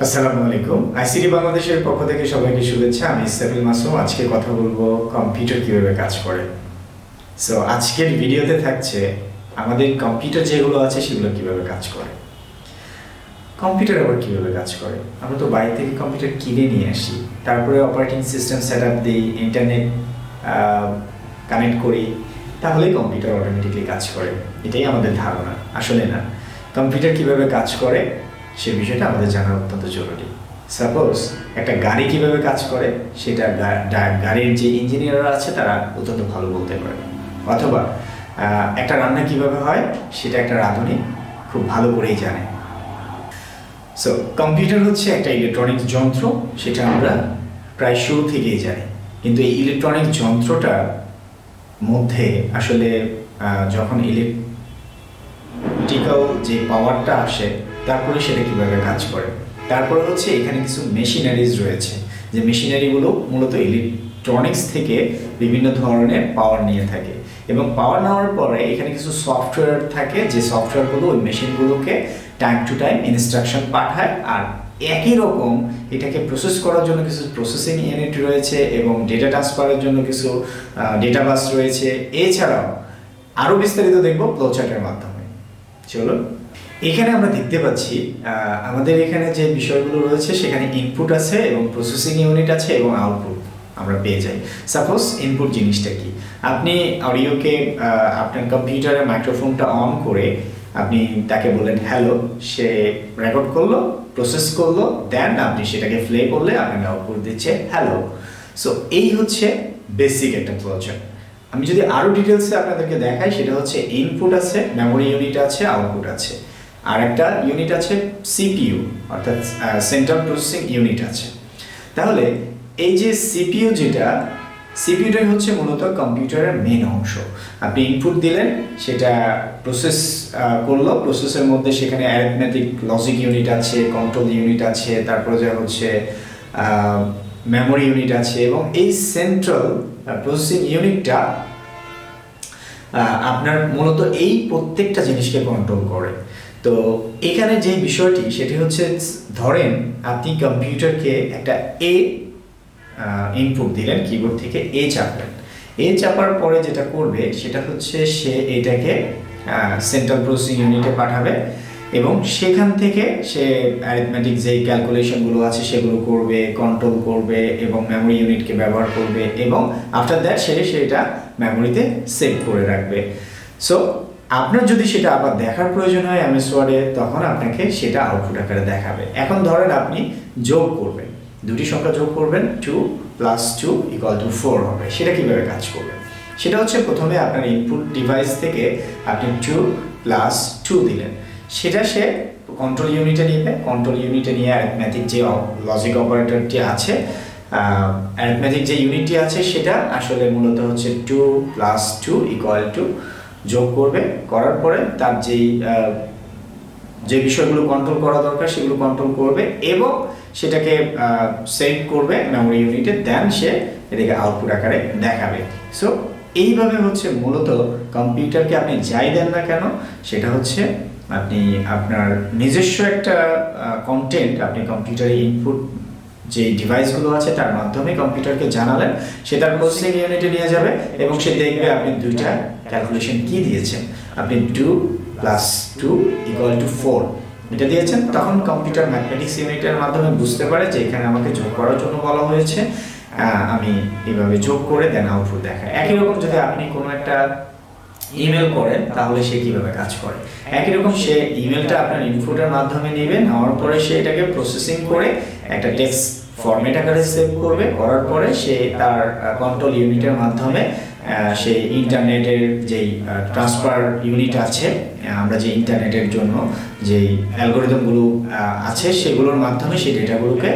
আসসালামু আলাইকুম। আইসিটি বাংলাদেশের পক্ষ থেকে সবাইকে শুভেচ্ছা। আমি ইসরাফিল মাসুম। আজকে কথা বলবো কম্পিউটার কিভাবে কাজ করে। সো আজকের ভিডিওতে থাকছে আমাদের কম্পিউটার যেগুলো আছে সেগুলো কিভাবে কাজ করে। কম্পিউটার আবার কিভাবে কাজ করে? আমরা তো বাইরে থেকে কম্পিউটার কিনে নিয়ে আসি, তারপরে অপারেটিং সিস্টেম সেট আপ দিই, ইন্টারনেট কানেক্ট করি, তাহলেই কম্পিউটার অটোমেটিকলি কাজ করে, এটাই আমাদের ধারণা। আসলে না। কম্পিউটার কিভাবে কাজ করে সে বিষয়টা আমাদের জানা অত্যন্ত জরুরি। সাপোজ একটা গাড়ি কিভাবে কাজ করে সেটা গাড়ির যে ইঞ্জিনিয়াররা আছে তারা অত্যন্ত ভালো বলতে পারে, অথবা একটা রান্না কিভাবে হয় সেটা একটা রাঁধুনি খুব ভালো করেই জানে। সো কম্পিউটার হচ্ছে একটা ইলেকট্রনিক যন্ত্র, সেটা আমরা প্রায় শুরু থেকেই জানি। কিন্তু এই ইলেকট্রনিক যন্ত্রটার মধ্যে আসলে যখন ইলেকট্রিক্যাল যে পাওয়ারটা আসে তারপরে সেটা কীভাবে কাজ করে, তারপরে হচ্ছে এখানে কিছু মেশিনারিজ রয়েছে, যে মেশিনারিগুলো মূলত ইলেকট্রনিক্স থেকে বিভিন্ন ধরনের পাওয়ার নিয়ে থাকে, এবং পাওয়ার নেওয়ার পরে এখানে কিছু সফটওয়্যার থাকে, যে সফটওয়্যারগুলো ওই মেশিনগুলোকে টাইম টু টাইম ইনস্ট্রাকশন পাঠায়। আর একই রকম এটাকে প্রসেস করার জন্য কিছু প্রসেসিং ইউনিট রয়েছে, এবং ডেটা ট্রান্সফারের জন্য কিছু ডেটা বাস রয়েছে। এছাড়াও আরও বিস্তারিত দেখব ফ্লোচার্টের মাধ্যমে। চলো, এখানে আমরা দেখতে পাচ্ছি আমাদের এখানে যে বিষয়গুলো রয়েছে সেখানে ইনপুট আছে এবং প্রসেসিং ইউনিট আছে এবং আউটপুট আমরা পেয়ে যাই। সাপোজ ইনপুট জিনিসটা কি, আপনি অডিওকে আপনার কম্পিউটারের মাইক্রোফোনটা অন করে আপনি তাকে বললেন হ্যালো, সে রেকর্ড করলো, প্রসেস করলো, দেন আপনি সেটাকে প্লে করলে আপনাকে আউটপুট দিচ্ছে হ্যালো। সো এই হচ্ছে বেসিক একটা ফ্লোচার্ট। আমি যদি আরও ডিটেলসে আপনাদেরকে দেখাই, সেটা হচ্ছে ইনপুট আছে, মেমোরি ইউনিট আছে, আউটপুট আছে, আর একটা ইউনিট আছে সিপিইউ অর্থাৎ সেন্ট্রাল প্রসেসিং ইউনিট আছে। তাহলে এই যে সিপিইউটাই হচ্ছে মূলত কম্পিউটারের মেন অংশ। আপনি ইনপুট দিলেন, সেটা প্রসেস করলো, প্রসেসের মধ্যে সেখানে অ্যারিথমেটিক লজিক ইউনিট আছে, কন্ট্রোল ইউনিট আছে, তারপরে যা হচ্ছে মেমোরি ইউনিট আছে, এবং এই সেন্ট্রাল প্রসেসিং ইউনিটটা আপনার মূলত এই প্রত্যেকটা জিনিসকে কন্ট্রোল করে। তো এখানে যে বিষয়টি সেটি হচ্ছে, ধরেন আপনি কম্পিউটারকে একটা ইনপুট দিলেন, কিবোর্ড থেকে চাপলেন, চাপার পরে যেটা করবে সেটা হচ্ছে সে এটাকে সেন্ট্রাল প্রসেসিং ইউনিটে পাঠাবে, এবং সেখান থেকে সে অ্যারিথমেটিক যে ক্যালকুলেশনগুলো আছে সেগুলো করবে, কন্ট্রোল করবে, এবং মেমোরি ইউনিটকে ব্যবহার করবে, এবং আফটার দ্যাট সেটা মেমোরিতে সেভ করে রাখবে। সো আপনার যদি সেটা আবার দেখার প্রয়োজন হয় এমএস ওয়ার্ডে, তখন আপনাকে সেটা আউটপুট আকারে দেখাবে। এখন ধরেন আপনি যোগ করবেন, দুটি সংখ্যা যোগ করবেন, 2 + 2 = 4 হবে। সেটা কিভাবে কাজ করবে? সেটা হচ্ছে প্রথমে আপনার ইনপুট ডিভাইস থেকে আপনি 2 + 2 দিলেন, সেটা সে কন্ট্রোল ইউনিটে নিবে, কন্ট্রোল ইউনিটে নিয়ে অ্যারিথমেটিক যে লজিক অপারেটরটি আছে, অ্যারিথমেটিক যে ইউনিটটি আছে সেটা আসলে মূলত হচ্ছে 2 + 2 = যোগ করবে, করার পরে তার যে বিষয়গুলো কন্ট্রোল করা দরকার সেগুলো কন্ট্রোল করবে, এবং সেটাকে সেভ করবে মেমোরি ইউনিটে, দেন সে এটাকে আউটপুট আকারে দেখাবে। সো এইভাবে হচ্ছে মূলত কম্পিউটারকে আপনি যাই দেন না কেন, সেটা হচ্ছে আপনি আপনার নিজস্ব একটা কন্টেন্ট আপনি কম্পিউটারে ইনপুট যে ডিভাইসগুলো আছে তার মাধ্যমে কম্পিউটারকে জানালেন, সে তার প্রসেসিং ইউনিটে নিয়ে যাবে, এবং সে দেখবে আপনি দুইটা ক্যালকুলেশন কি দিয়েছেন। আপনি 2 + 2 = 4 এটা দিয়েছেন, তখন কম্পিউটার ম্যাথমেটিক্স ইউনিটের মাধ্যমে বুঝতে পারে যে এখানে আমাকে যোগ করার জন্য বলা হয়েছে, আমি এইভাবে যোগ করে দেন আউটপুট দেখায়। একই রকম যদি আপনি কোনো একটা ইমেল করেন তাহলে সে কিভাবে কাজ করে, একই রকম সে ইমেলটা আপনার ইনপুটের মাধ্যমে নেবে, নেওয়ার পরে সে এটাকে প্রসেসিং করে একটা টেক্সট ফরম্যাট আকারে সেভ করবে, করার পরে সে তার কন্ট্রোল ইউনিটের মাধ্যমে সে ইন্টারনেটের যেই ট্রান্সফার ইউনিট আছে, আমরা যে ইন্টারনেটের জন্য যেই অ্যালগোরিদমগুলো আছে সেগুলোর মাধ্যমে সেই ডেটাগুলোকে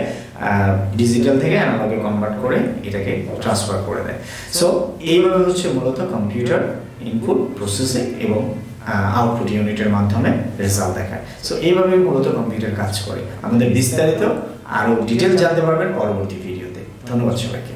ডিজিটাল থেকে অ্যানালগে কনভার্ট করে এটাকে ট্রান্সফার করে দেয়। সো এইভাবে হচ্ছে মূলত কম্পিউটার ইনপুট, প্রসেসিং এবং আউটপুট ইউনিটের মাধ্যমে রেজাল্ট দেখায়। সো এইভাবে মূলত কম্পিউটার কাজ করে। আমাদের বিস্তারিত আরও ডিটেল জানতে পারবেন পরবর্তী ভিডিওতে। ধন্যবাদ সবাইকে।